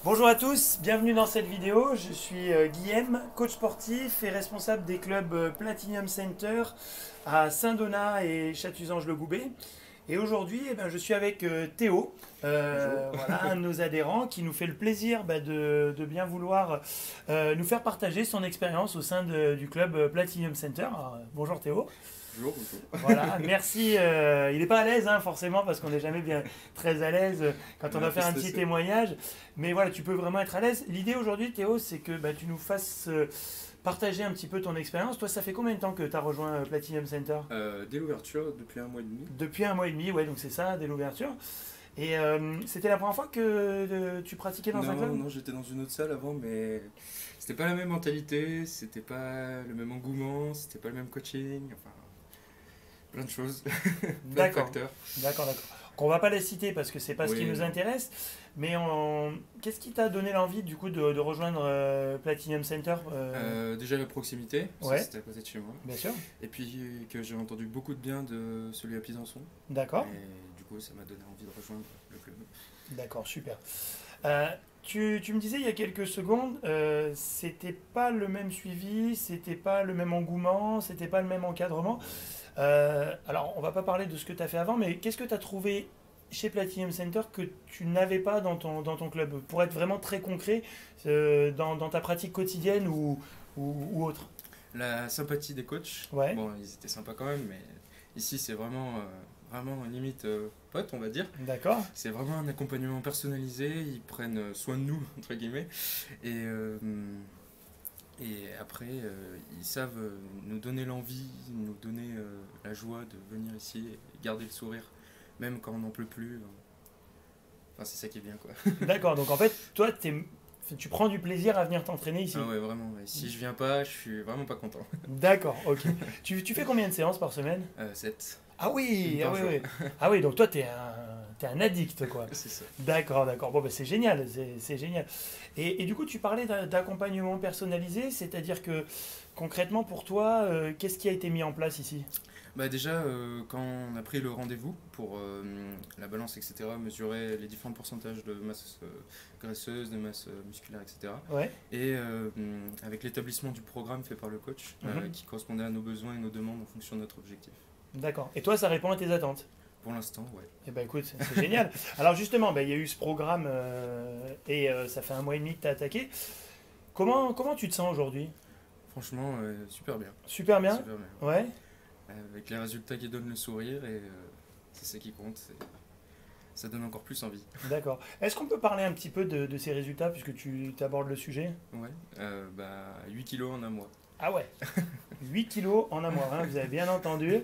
Bonjour à tous, bienvenue dans cette vidéo. Je suis Guillaume, coach sportif et responsable des clubs Platinum Center à Saint-Donat et Chatuzange-le-Goubet. Et aujourd'hui, je suis avec Théo, Bonjour. voilà, un de nos adhérents qui nous fait le plaisir de bien vouloir nous faire partager son expérience au sein du club Platinum Center. Alors, bonjour Théo. Bonjour, bonjour. Voilà, merci. Il n'est pas à l'aise, hein, forcément, parce qu'on n'est jamais bien très à l'aise quand on On est va un peu faire un petit stressé. témoignage. Mais voilà, tu peux vraiment être à l'aise. L'idée aujourd'hui, Théo, c'est que tu nous fasses partager un petit peu ton expérience. Toi, ça fait combien de temps que tu as rejoint Platinum Center? Dès l'ouverture, depuis un mois et demi. Depuis un mois et demi, ouais, donc c'est ça, dès l'ouverture. Et c'était la première fois que tu pratiquais dans un Non, club? non, j'étais dans une autre salle avant, mais c'était pas la même mentalité, c'était pas le même engouement, c'était pas le même coaching, enfin, plein de choses, plein de D'accord, facteurs. d'accord, d'accord. Qu'on va pas les citer parce que c'est pas ce qui Oui, nous non. intéresse. Mais qu'est-ce qui t'a donné l'envie du coup de rejoindre Platinum Center? Déjà la proximité, parce que Ouais, c'était à côté de chez moi. bien sûr. Et puis que j'ai entendu beaucoup de bien de celui à Pisançon. D'accord, Et du coup, ça m'a donné envie de rejoindre le club. d'accord, super. Euh, tu me disais il y a quelques secondes, c'était pas le même suivi, c'était pas le même engouement, c'était pas le même encadrement. Alors, on va pas parler de ce que tu as fait avant, mais qu'est-ce que tu as trouvé chez Platinum Center que tu n'avais pas dans ton club? Pour être vraiment très concret, dans ta pratique quotidienne ou autre. La sympathie des coachs, Ouais, bon, ils étaient sympas quand même, mais ici c'est vraiment limite pote, on va dire. d'accord, C'est vraiment un accompagnement personnalisé, ils prennent soin de nous, entre guillemets, et, euh, et après ils savent nous donner l'envie, nous donner la joie de venir ici et garder le sourire, même quand on n'en peut plus. Enfin, c'est ça qui est bien, quoi. d'accord. Donc en fait, toi, tu prends du plaisir à venir t'entraîner ici. Ah ouais, vraiment, ouais. Si je viens pas, je suis vraiment pas content. D'accord, ok. Tu fais combien de séances par semaine? 7, Ah une oui, ah par oui, jour, oui. Ah oui, donc toi, t'es un addict, quoi. c'est ça. D'accord, d'accord. Bon, c'est génial, c'est génial. Et du coup, tu parlais d'accompagnement personnalisé, c'est-à-dire que concrètement, pour toi, qu'est-ce qui a été mis en place ici? Bah déjà, quand on a pris le rendez-vous pour la balance, etc., mesurer les différents pourcentages de masse graisseuse, de masse musculaire, etc., Ouais. et avec l'établissement du programme fait par le coach, Mhm. qui correspondait à nos besoins et nos demandes en fonction de notre objectif. D'accord. Et toi, ça répond à tes attentes? Pour l'instant, ouais. Eh ben écoute, c'est génial. Alors justement, il y a eu ce programme et ça fait un mois et demi que tu as attaqué. Comment tu te sens aujourd'hui? Franchement, super bien. Super bien? Super bien. Ouais. Avec les résultats qui donnent le sourire, et c'est ça qui compte, ça donne encore plus envie. D'accord. Est-ce qu'on peut parler un petit peu de ces résultats puisque tu abordes le sujet? Ouais, 8 kilos en un mois. Ah ouais, 8 kilos en un mois, hein, vous avez bien entendu.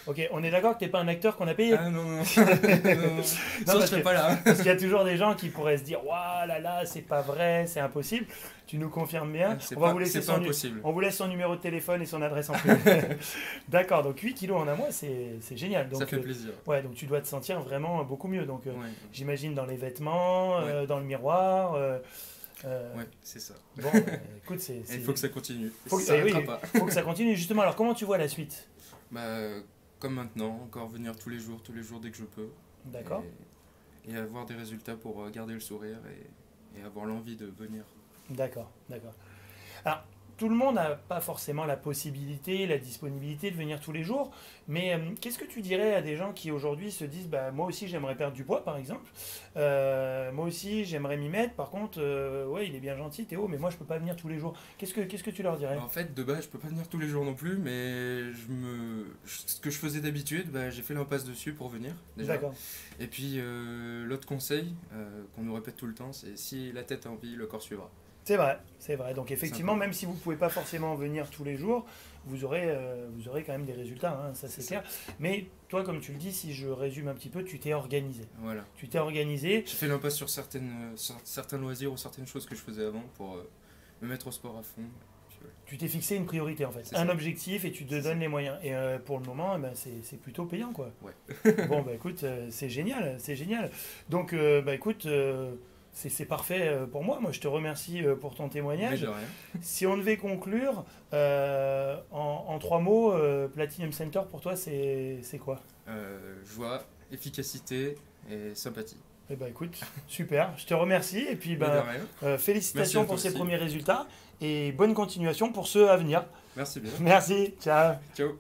Ok, on est d'accord que t'es pas un acteur qu'on a payé? Ah non, non, non, non, Non, ça je parce que serais pas là. parce qu'il y a toujours des gens qui pourraient se dire waouh là là, c'est pas vrai, c'est impossible. Tu nous confirmes bien. C'est On va pas, vous laisser c'est pas son, impossible. on vous laisse son numéro de téléphone et son adresse en plus. D'accord, donc 8 kilos en un mois, c'est génial. Ça Donc, fait plaisir. ouais, donc tu dois te sentir vraiment beaucoup mieux. Donc, Ouais, j'imagine dans les vêtements, ouais, dans le miroir. ouais, c'est ça. Bon, écoute, Et il faut que ça continue. faut Ça oui, s'arrêtera pas. faut que ça continue. Justement, alors comment tu vois la suite? Bah, comme maintenant, encore venir tous les jours dès que je peux. D'accord. Et avoir des résultats pour garder le sourire et avoir l'envie de venir. D'accord, d'accord. Alors, tout le monde n'a pas forcément la possibilité, la disponibilité de venir tous les jours, mais qu'est-ce que tu dirais à des gens qui aujourd'hui se disent, bah, moi aussi j'aimerais perdre du poids par exemple, moi aussi j'aimerais m'y mettre, par contre, ouais il est bien gentil Théo, mais moi je peux pas venir tous les jours. Qu'est-ce que tu leur dirais? En fait, de base, je peux pas venir tous les jours non plus, mais ce que je faisais d'habitude, bah, j'ai fait l'impasse dessus pour venir, déjà. D'accord. Et puis, l'autre conseil qu'on nous répète tout le temps, c'est si la tête a envie, le corps suivra. C'est vrai, c'est vrai. Donc effectivement, Simplement. même si vous ne pouvez pas forcément venir tous les jours, vous aurez quand même des résultats, hein, ça C'est c'est ça. clair. Mais toi, comme tu le dis, si je résume un petit peu, tu t'es organisé. Voilà. Tu t'es organisé, J'ai fait l'impasse sur certains loisirs ou certaines choses que je faisais avant pour me mettre au sport à fond. Puis voilà. tu t'es fixé une priorité en fait, C'est un ça. objectif et tu te C'est ça. donnes les moyens. Et pour le moment, eh ben, c'est plutôt payant quoi. Ouais. Bon bah écoute, c'est génial, c'est génial. Donc bah écoute, c'est parfait pour moi. Moi je te remercie pour ton Mais de témoignage. rien. Si on devait conclure en trois mots, Platinum Center pour toi c'est quoi? Joie, efficacité et sympathie. Eh ben, écoute, super, je te remercie. Et puis, Mais de ben, rien. Merci félicitations à pour toi ces aussi. premiers résultats et bonne continuation pour ceux à venir. Merci bien. Merci, ciao. Ciao.